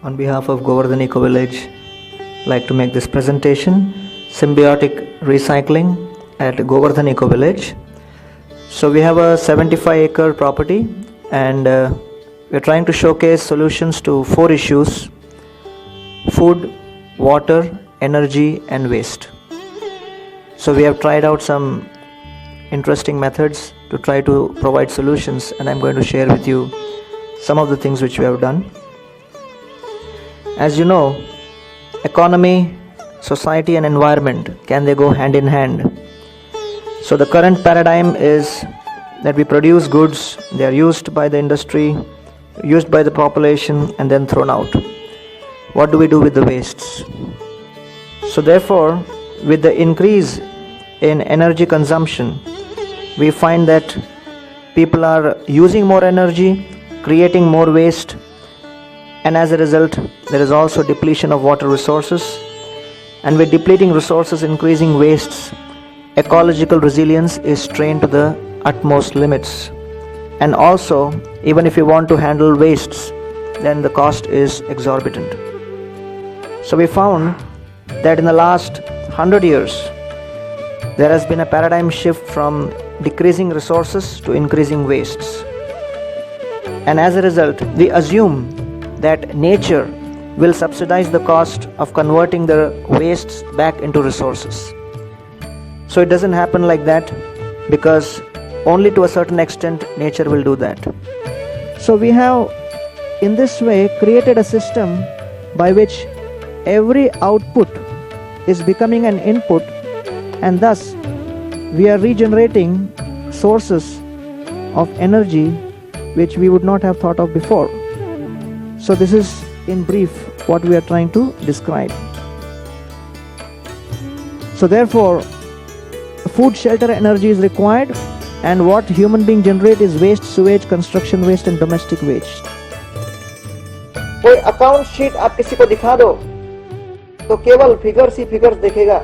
On behalf of Govardhan Eco Village, I'd like to make this presentation, Symbiotic Recycling at Govardhan Eco Village. So we have a 75-acre property and we're trying to showcase solutions to 4 issues: food, water, energy and waste. So we have tried out some interesting methods to try to provide solutions, and I'm going to share with you some of the things which we have done. As you know, economy, society and environment, can they go hand in hand? So the current paradigm is that we produce goods, they are used by the industry, used by the population and then thrown out. What do we do with the wastes? So therefore, with the increase in energy consumption, we find that people are using more energy, creating more waste, and as a result there is also depletion of water resources, and with depleting resources, increasing wastes, ecological resilience is strained to the utmost limits. And also, even if you want to handle wastes, then the cost is exorbitant. So we found that in the last 100 years there has been a paradigm shift from decreasing resources to increasing wastes, and as a result we assume that nature will subsidize the cost of converting the wastes back into resources. So it doesn't happen like that, because only to a certain extent nature will do that. So we have in this way created a system by which every output is becoming an input, and thus we are regenerating sources of energy which we would not have thought of before. So this is in brief what we are trying to describe. So therefore, food, shelter, energy is required, and what human being generate is waste, sewage, construction waste and domestic waste. कोई account sheet आप किसी को दिखा दो तो केवल figures ही figures देखेगा।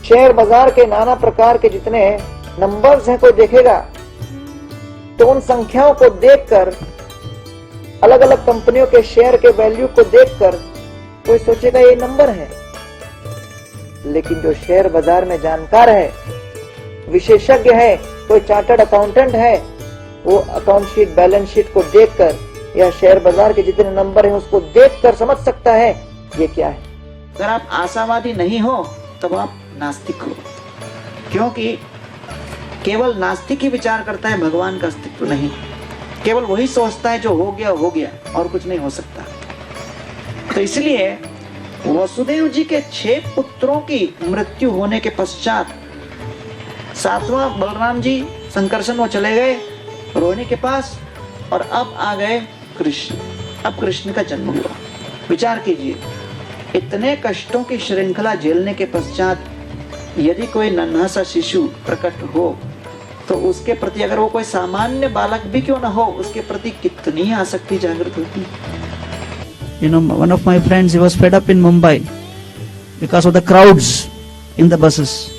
Share बाजार के नाना प्रकार के जितने नंबर्स हैं कोई देखेगा तो उन संख्याओं को देखकर, अलग अलग कंपनियों के शेयर के वैल्यू को देखकर कोई सोचेगा ये नंबर है। लेकिन जो शेयर बाजार में जानकार है, विशेषज्ञ है, कोई चार्टर्ड अकाउंटेंट है, वो अकाउंट शीट, बैलेंस शीट को देखकर या शेयर बाजार के जितने नंबर हैं उसको देखकर समझ सकता है ये क्या है। अगर आप आशावादी नहीं हो तब आप नास्तिक हो, क्योंकि केवल नास्तिक ही विचार करता है भगवान का अस्तित्व नहीं। केवल वही सोचता है जो हो गया और कुछ नहीं हो सकता। तो इसलिए वसुदेव जी के 6 पुत्रों की मृत्यु होने के पश्चात 7वां बलराम जी संकर्षण वो चले गए रोहिणी के पास, और अब आ गए कृष्ण। अब कृष्ण का जन्म हुआ। विचार कीजिए, इतने कष्टों की श्रृंखला झेलने के पश्चात यदि कोई नन्हा सा शिशु प्रकट हो तो उसके प्रति, अगर वो कोई सामान्य बालक भी क्यों ना हो, उसके प्रति कितनी आसक्ति जागृत होती। You know, one of my friends, he was fed up in Mumbai because of the crowds in the buses.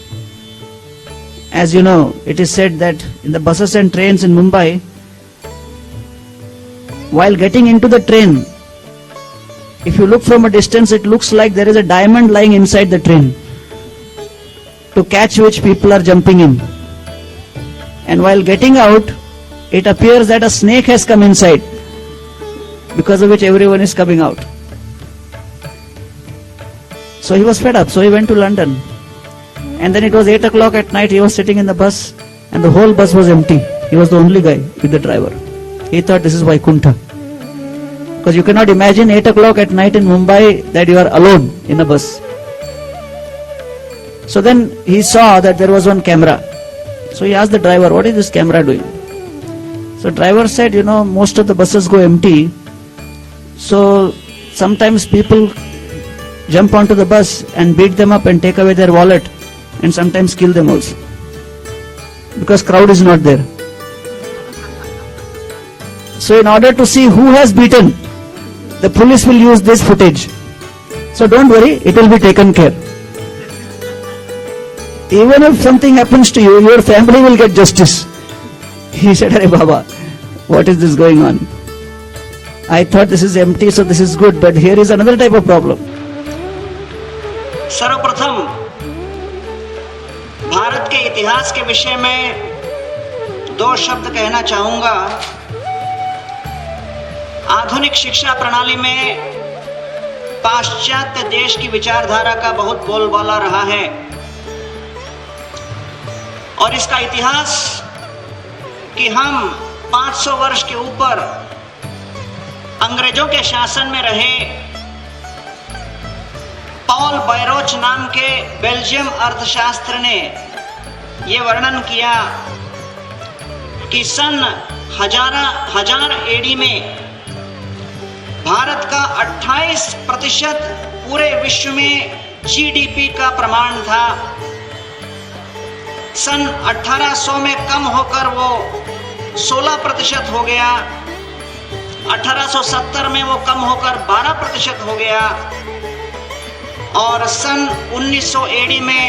As you know, it is said that in the buses and trains in Mumbai, while getting into the train, if you look from a distance, it looks like there is a diamond lying inside the train, to catch which people are jumping in. And while getting out, it appears that a snake has come inside, because of which everyone is coming out. So he was fed up, so he went to London. And then it was 8 o'clock at night, he was sitting in the bus and the whole bus was empty. He was the only guy with the driver. He thought this is Vaikuntha. Because you cannot imagine 8 o'clock at night in Mumbai that you are alone in a bus. So then he saw that there was one camera. So he asked the driver, what is this camera doing? So driver said, you know, most of the buses go empty. So sometimes people jump onto the bus and beat them up and take away their wallet, and sometimes kill them also, because crowd is not there. So in order to see who has beaten, the police will use this footage. So don't worry, it will be taken care. Even if something happens to you, your family will get justice. He said, Arey Baba, what is this going on? I thought this is empty, so this is good, but here is another type of problem. सर्वप्रथम भारत के इतिहास के विषय में दो शब्द कहना चाहूंगा। आधुनिक शिक्षा प्रणाली में पाश्चात्य देश की विचारधारा का बहुत बोलबाला रहा है और इसका इतिहास कि हम 500 वर्ष के ऊपर अंग्रेजों के शासन में रहे। पॉल बैरोच नाम के बेल्जियम अर्थशास्त्र ने यह वर्णन किया कि सन 1000 एडी में भारत का 28% पूरे विश्व में जीडीपी का प्रमाण था। सन 1800 में कम होकर वो 16% हो गया। 1870 में वो कम होकर 12% हो गया और सन 1900 एडी में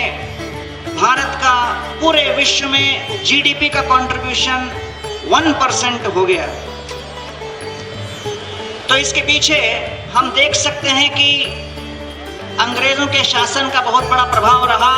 भारत का पूरे विश्व में जीडीपी का कंट्रीब्यूशन 1% हो गया। तो इसके पीछे हम देख सकते हैं कि अंग्रेजों के शासन का बहुत बड़ा प्रभाव रहा।